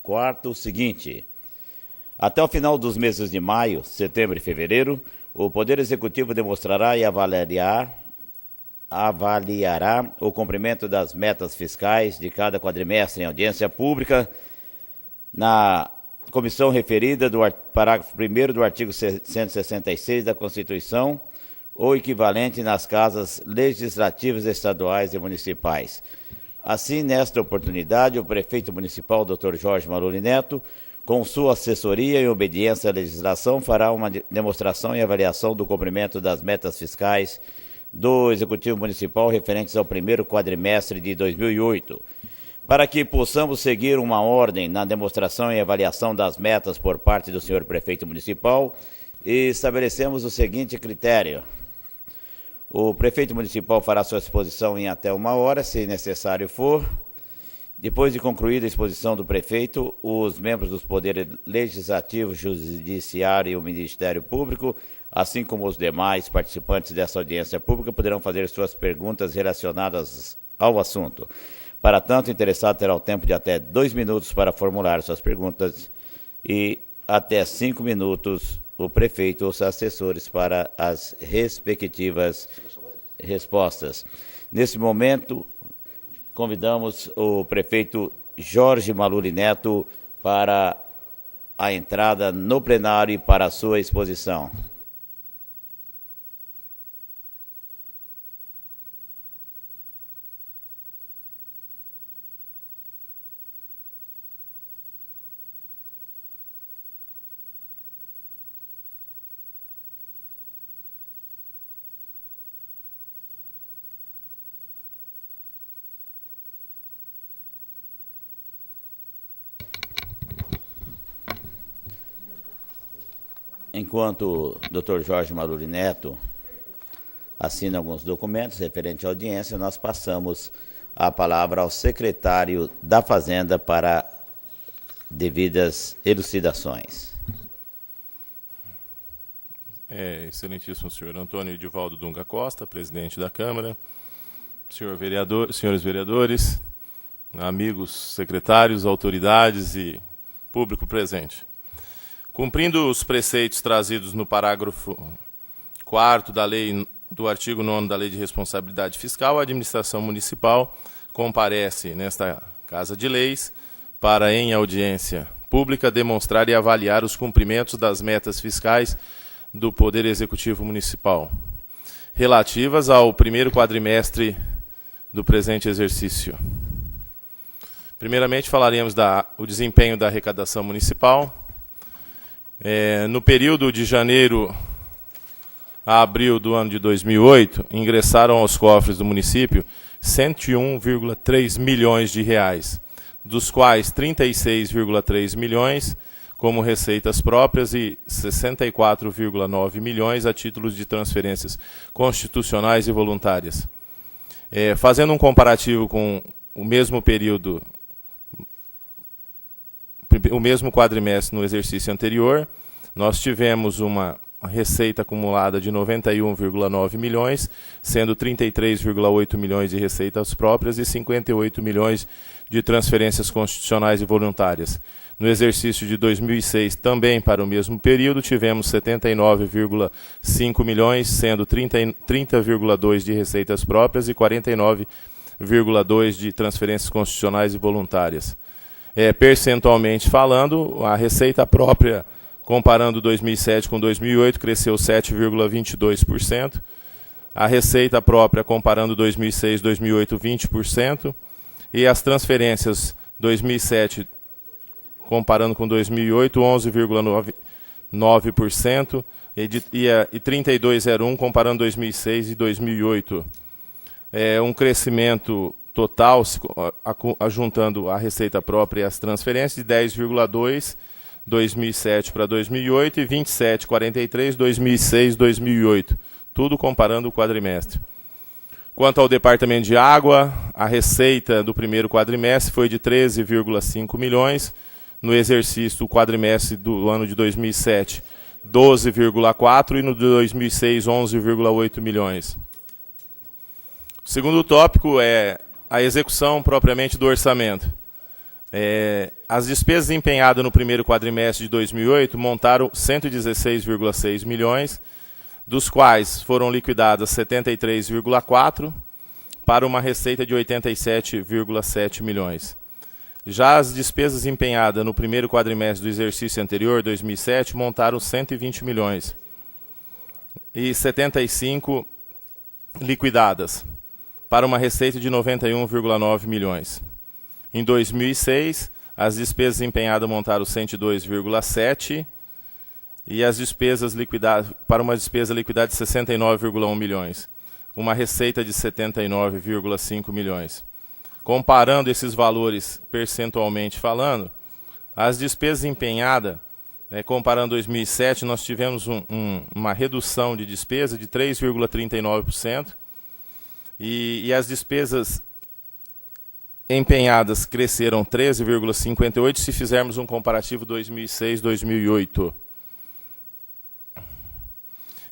quarto o seguinte: até o final dos meses de maio, setembro e fevereiro, o Poder Executivo demonstrará e avaliará o cumprimento das metas fiscais de cada quadrimestre em audiência pública na comissão referida do parágrafo 1º do artigo 166 da Constituição ou equivalente nas casas legislativas estaduais e municipais. Assim, nesta oportunidade, o prefeito municipal, Dr. Jorge Maluli Neto, com sua assessoria e obediência à legislação, fará uma demonstração e avaliação do cumprimento das metas fiscais do Executivo Municipal referentes ao primeiro quadrimestre de 2008. Para que possamos seguir uma ordem na demonstração e avaliação das metas por parte do senhor prefeito municipal, estabelecemos o seguinte critério. O prefeito municipal fará sua exposição em até 1 hora, se necessário for. Depois de concluída a exposição do prefeito, os membros dos poderes legislativo, judiciário e o Ministério Público, assim como os demais participantes dessa audiência pública, poderão fazer suas perguntas relacionadas ao assunto. Para tanto, o interessado terá o tempo de até 2 minutos para formular suas perguntas e até 5 minutos o prefeito ou seus assessores para as respectivas respostas. Nesse momento, convidamos o prefeito Jorge Maluli Neto para a entrada no plenário e para a sua exposição. Enquanto o Dr. Jorge Maluli Neto assina alguns documentos referentes à audiência, nós passamos a palavra ao secretário da Fazenda para devidas elucidações. Excelentíssimo senhor Antônio Edivaldo Dunga Costa, presidente da Câmara, senhores vereadores, amigos secretários, autoridades e público presente. Cumprindo os preceitos trazidos no parágrafo 4º da lei, do artigo 9º da Lei de Responsabilidade Fiscal, a administração municipal comparece nesta Casa de Leis para, em audiência pública, demonstrar e avaliar os cumprimentos das metas fiscais do Poder Executivo Municipal, relativas ao primeiro quadrimestre do presente exercício. Primeiramente, falaremos do desempenho da arrecadação municipal. No período de janeiro a abril do ano de 2008, ingressaram aos cofres do município 101,3 milhões de reais, dos quais 36,3 milhões como receitas próprias e 64,9 milhões a títulos de transferências constitucionais e voluntárias. Fazendo um comparativo com o mesmo período, o mesmo quadrimestre no exercício anterior, nós tivemos uma receita acumulada de 91,9 milhões, sendo 33,8 milhões de receitas próprias e 58 milhões de transferências constitucionais e voluntárias. No exercício de 2006, também para o mesmo período, tivemos 79,5 milhões, sendo 30,2 de receitas próprias e 49,2 de transferências constitucionais e voluntárias. Percentualmente falando, a receita própria, comparando 2007 com 2008, cresceu 7,22%. A receita própria, comparando 2006 e 2008, 20%. E as transferências 2007, comparando com 2008, 11,9%. E 32,01%, comparando 2006 e 2008. Um crescimento total, juntando a receita própria e as transferências, de 10,2%, 2007 para 2008, e 27,43%, 2006 2008. Tudo comparando o quadrimestre. Quanto ao departamento de água, a receita do primeiro quadrimestre foi de 13,5 milhões. No exercício do quadrimestre do ano de 2007, 12,4 e no de 2006, 11,8 milhões. O segundo tópico é a execução propriamente do orçamento. As despesas empenhadas no primeiro quadrimestre de 2008 montaram 116,6 milhões, dos quais foram liquidadas 73,4 para uma receita de 87,7 milhões. Já as despesas empenhadas no primeiro quadrimestre do exercício anterior, 2007, montaram 120 milhões e 75 liquidadas, para uma receita de 91,9 milhões. Em 2006, as despesas empenhadas montaram 102,7 e as despesas liquidadas para uma despesa liquidada de 69,1 milhões, uma receita de 79,5 milhões. Comparando esses valores percentualmente falando, as despesas empenhadas, comparando 2007, nós tivemos uma redução de despesa de 3,39% e as despesas empenhadas cresceram 13,58% se fizermos um comparativo 2006-2008.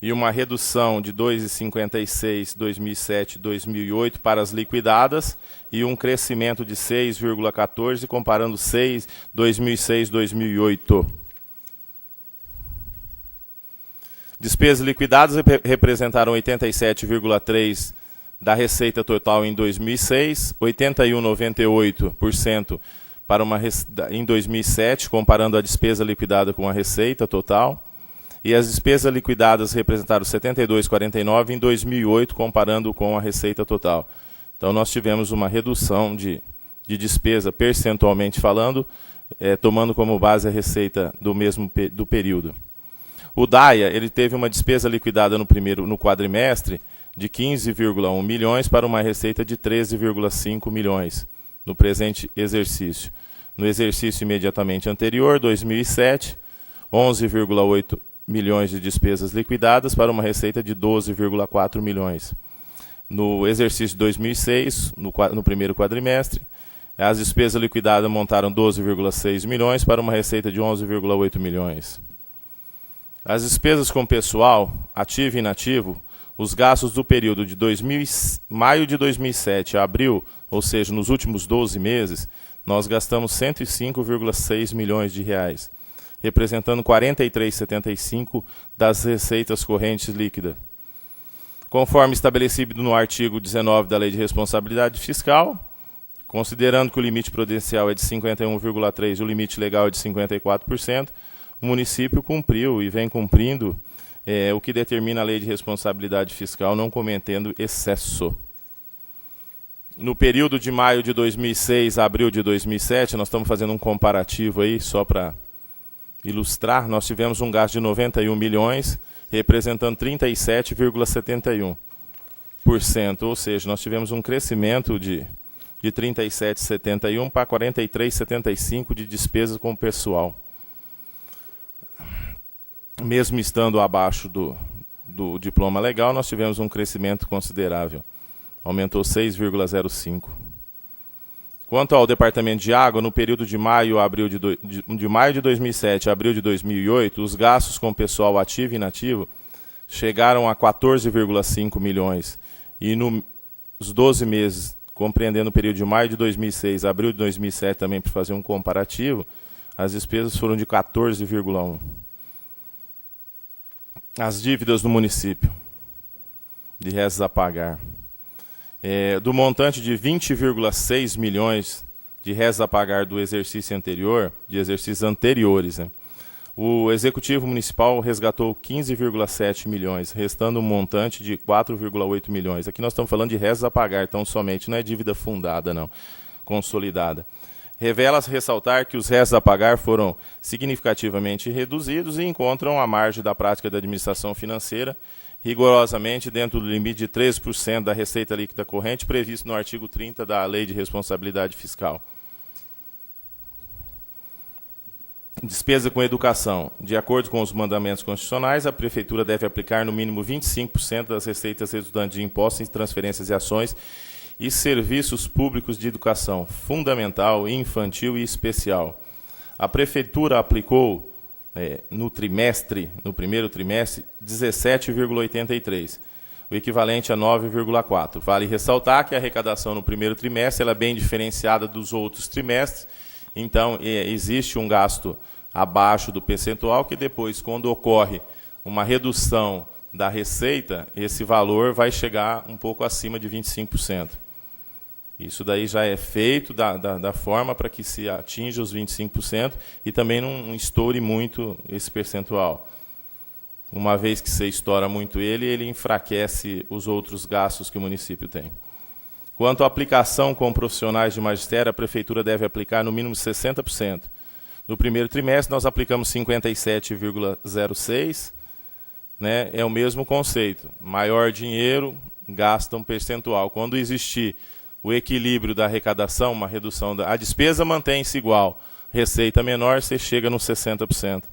E uma redução de 2,56% 2007-2008 para as liquidadas e um crescimento de 6,14% comparando 2006-2008. Despesas liquidadas representaram 87,3% da receita total em 2006, 81,98% em 2007, comparando a despesa liquidada com a receita total. E as despesas liquidadas representaram 72,49% em 2008, comparando com a receita total. Então, nós tivemos uma redução de despesa, percentualmente falando, tomando como base a receita do período. O DAIA ele teve uma despesa liquidada no quadrimestre de 15,1 milhões para uma receita de 13,5 milhões no presente exercício. No exercício imediatamente anterior, 2007, 11,8 milhões de despesas liquidadas para uma receita de 12,4 milhões. No exercício de 2006, no primeiro quadrimestre, as despesas liquidadas montaram 12,6 milhões para uma receita de 11,8 milhões. As despesas com pessoal, ativo e inativo, os gastos do período de maio de 2007 a abril, ou seja, nos últimos 12 meses, nós gastamos 105,6 milhões de reais, representando 43,75% das receitas correntes líquidas. Conforme estabelecido no artigo 19 da Lei de Responsabilidade Fiscal, considerando que o limite prudencial é de 51,3% e o limite legal é de 54%, o município cumpriu e vem cumprindo o que determina a Lei de Responsabilidade Fiscal, não cometendo excesso. No período de maio de 2006 a abril de 2007, nós estamos fazendo um comparativo aí, só para ilustrar, nós tivemos um gasto de 91 milhões, representando 37,71%, ou seja, nós tivemos um crescimento de 37,71% para 43,75% de despesas com o pessoal. Mesmo estando abaixo do diploma legal, nós tivemos um crescimento considerável. Aumentou 6,05%. Quanto ao Departamento de Água, no período de maio de 2007 a abril de 2008, os gastos com pessoal ativo e inativo chegaram a 14,5 milhões. E nos 12 meses, compreendendo o período de maio de 2006 a abril de 2007, também para fazer um comparativo, as despesas foram de 14,1. As dívidas do município, de restos a pagar. Do montante de 20,6 milhões de restos a pagar do exercício anterior, de exercícios anteriores, o Executivo Municipal resgatou 15,7 milhões, restando um montante de 4,8 milhões. Aqui nós estamos falando de restos a pagar, então somente, não é dívida fundada, não, consolidada. Revela-se ressaltar que os restos a pagar foram significativamente reduzidos e encontram a margem da prática da administração financeira rigorosamente dentro do limite de 13% da receita líquida corrente previsto no artigo 30 da Lei de Responsabilidade Fiscal. Despesa com educação. De acordo com os mandamentos constitucionais, a Prefeitura deve aplicar no mínimo 25% das receitas resultantes de impostos, transferências e ações e serviços públicos de educação fundamental, infantil e especial. A Prefeitura aplicou, no primeiro trimestre, 17,83%, o equivalente a 9,4%. Vale ressaltar que a arrecadação no primeiro trimestre ela é bem diferenciada dos outros trimestres Então, existe um gasto abaixo do percentual que depois, quando ocorre uma redução da receita, esse valor vai chegar um pouco acima de 25%. Isso daí já é feito da forma para que se atinja os 25% e também não estoure muito esse percentual. Uma vez que você estoura muito ele enfraquece os outros gastos que o município tem. Quanto à aplicação com profissionais de magistério, a Prefeitura deve aplicar no mínimo 60%. No primeiro trimestre, nós aplicamos 57,06%, né? É o mesmo conceito. Maior dinheiro, gasta um percentual. Quando existir o equilíbrio da arrecadação, uma redução a despesa mantém-se igual, receita menor, você chega nos 60%.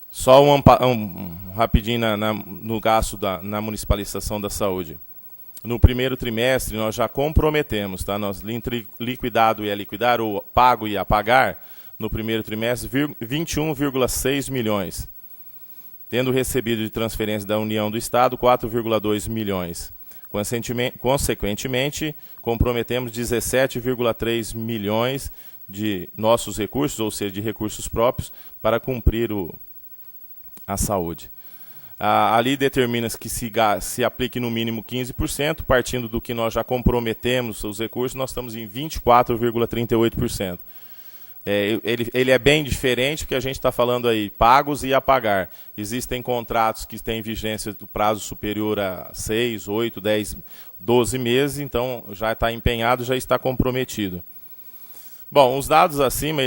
Só rapidinho no gasto na municipalização da saúde. No primeiro trimestre, nós já comprometemos, tá? Nós, entre liquidado e a liquidar, ou pago e a pagar, no primeiro trimestre, 21,6 milhões. Tendo recebido de transferência da União do Estado, 4,2 milhões. Consequentemente, comprometemos 17,3 milhões de nossos recursos, ou seja, de recursos próprios, para cumprir a saúde. A lei determina que se aplique no mínimo 15%, partindo do que nós já comprometemos os recursos, nós estamos em 24,38%. Ele é bem diferente, porque a gente está falando aí pagos e a pagar. Existem contratos que têm vigência do prazo superior a 6, 8, 10, 12 meses, então já está empenhado, já está comprometido. Bom, os dados acima,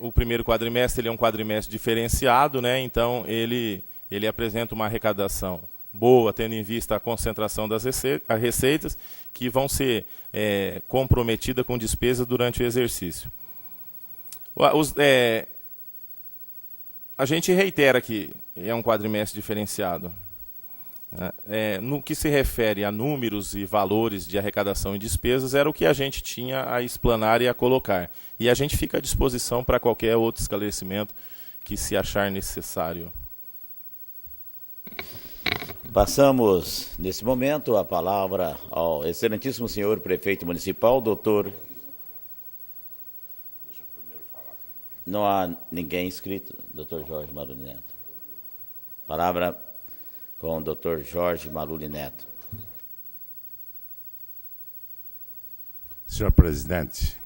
o primeiro quadrimestre ele é um quadrimestre diferenciado, né? Então ele apresenta uma arrecadação boa, tendo em vista a concentração das receitas, que vão ser comprometidas com despesa durante o exercício. A gente reitera que é um quadrimestre diferenciado. No que se refere a números e valores de arrecadação e despesas, era o que a gente tinha a explanar e a colocar. E a gente fica à disposição para qualquer outro esclarecimento que se achar necessário. Passamos, nesse momento, a palavra ao excelentíssimo senhor prefeito municipal, doutor... Não há ninguém inscrito, doutor Jorge Maluli Neto. Palavra com o doutor Jorge Maluli Neto. Senhor presidente,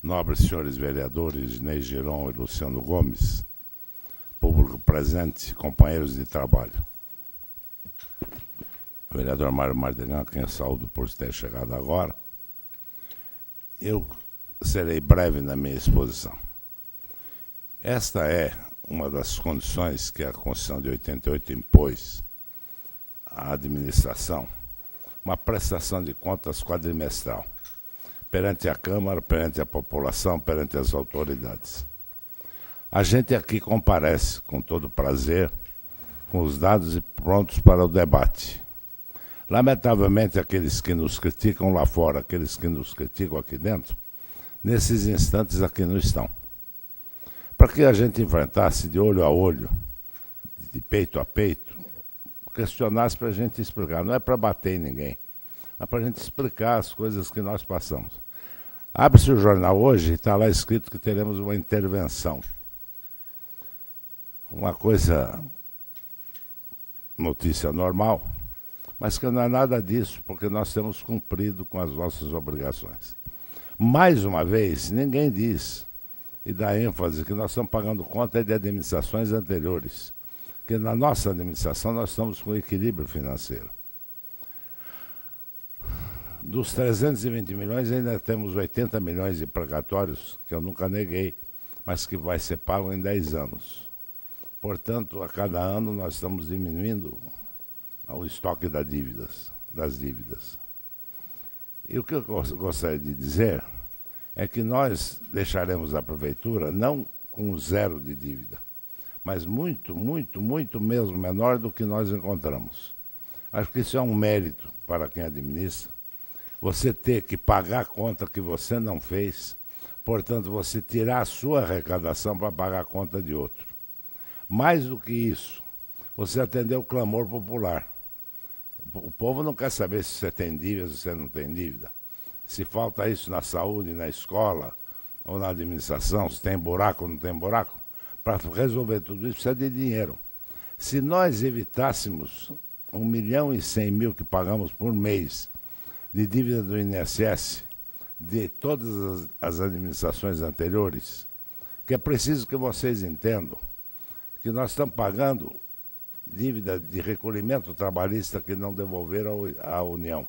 nobres senhores vereadores Ney Giron e Luciano Gomes, público presente, companheiros de trabalho. O vereador Mário Mardegan, quem eu saúdo por ter chegado agora. Eu serei breve na minha exposição. Esta é uma das condições que a Constituição de 88 impôs à administração, uma prestação de contas quadrimestral, perante a Câmara, perante a população, perante as autoridades. A gente aqui comparece com todo prazer, com os dados e prontos para o debate. Lamentavelmente, aqueles que nos criticam lá fora, aqueles que nos criticam aqui dentro, nesses instantes aqui não estão. Para que a gente enfrentasse de olho a olho, de peito a peito, questionasse para a gente explicar. Não é para bater em ninguém, é para a gente explicar as coisas que nós passamos. Abre-se o jornal hoje e está lá escrito que teremos uma intervenção. Uma coisa, notícia normal, mas que não é nada disso, porque nós temos cumprido com as nossas obrigações. Mais uma vez, ninguém diz e dá ênfase que nós estamos pagando conta de administrações anteriores, que na nossa administração nós estamos com equilíbrio financeiro. Dos 320 milhões, ainda temos 80 milhões de precatórios, que eu nunca neguei, mas que vai ser pago em 10 anos. Portanto, a cada ano nós estamos diminuindo o estoque das dívidas. E o que eu gostaria de dizer é que nós deixaremos a Prefeitura não com zero de dívida, mas muito, muito, muito mesmo menor do que nós encontramos. Acho que isso é um mérito para quem administra. Você ter que pagar a conta que você não fez, portanto, você tirar a sua arrecadação para pagar a conta de outro. Mais do que isso, você atendeu o clamor popular. O povo não quer saber se você tem dívida, se você não tem dívida. se falta isso na saúde, na escola ou na administração, se tem buraco ou não tem buraco. Para resolver tudo isso precisa de dinheiro. Se nós evitássemos 1.100.000 que pagamos por mês de dívida do INSS, de todas as administrações anteriores, que é preciso que vocês entendam que nós estamos pagando dívida de recolhimento trabalhista que não devolveram à União.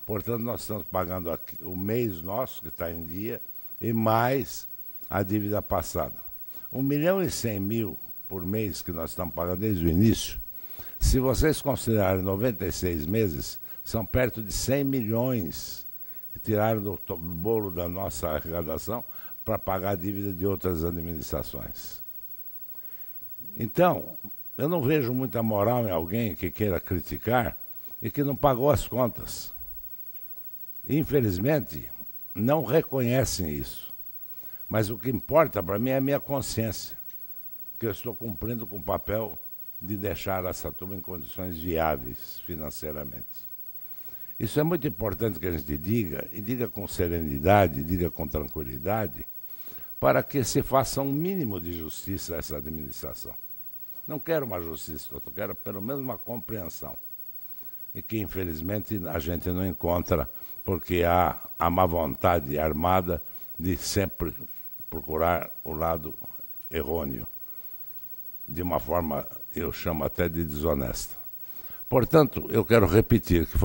Portanto, nós estamos pagando aqui o mês nosso, que está em dia, e mais a dívida passada. 1.100.000 por mês que nós estamos pagando desde o início, se vocês considerarem 96 meses, são perto de 100 milhões que tiraram do bolo da nossa arrecadação para pagar a dívida de outras administrações. Então, eu não vejo muita moral em alguém que queira criticar e que não pagou as contas. Infelizmente, não reconhecem isso. Mas o que importa para mim é a minha consciência, que eu estou cumprindo com o papel de deixar essa turma em condições viáveis financeiramente. Isso é muito importante que a gente diga, e diga com serenidade, diga com tranquilidade, para que se faça um mínimo de justiça a essa administração. Não quero uma justiça, eu quero pelo menos uma compreensão. E que, infelizmente, a gente não encontra, porque há a má vontade armada de sempre procurar o lado errôneo, de uma forma, eu chamo até de desonesta. Portanto, eu quero repetir que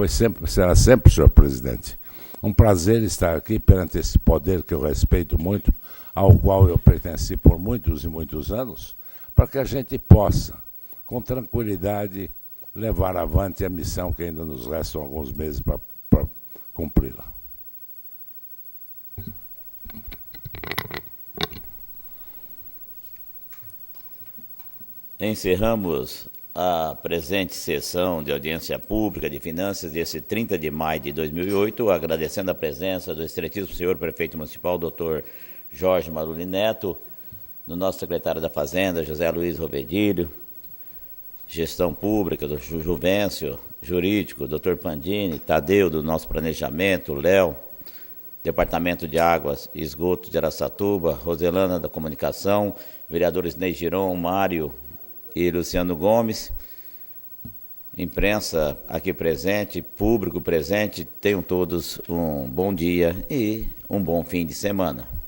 será sempre, senhor presidente, um prazer estar aqui perante esse poder que eu respeito muito, ao qual eu pertenci por muitos e muitos anos, para que a gente possa, com tranquilidade, levar avante a missão que ainda nos restam alguns meses para cumpri-la. Encerramos a presente sessão de audiência pública de finanças desse 30 de maio de 2008, agradecendo a presença do excelentíssimo senhor prefeito municipal, doutor Jorge Maruli Neto, do nosso secretário da Fazenda, José Luiz Rovedilho, gestão pública, do Juvencio, jurídico, doutor Pandini, Tadeu, do nosso planejamento, Léo, Departamento de Águas e Esgotos de Araçatuba, Roselana da Comunicação, vereadores Ney Giron, Mário e Luciano Gomes, imprensa aqui presente, público presente, tenham todos um bom dia e um bom fim de semana.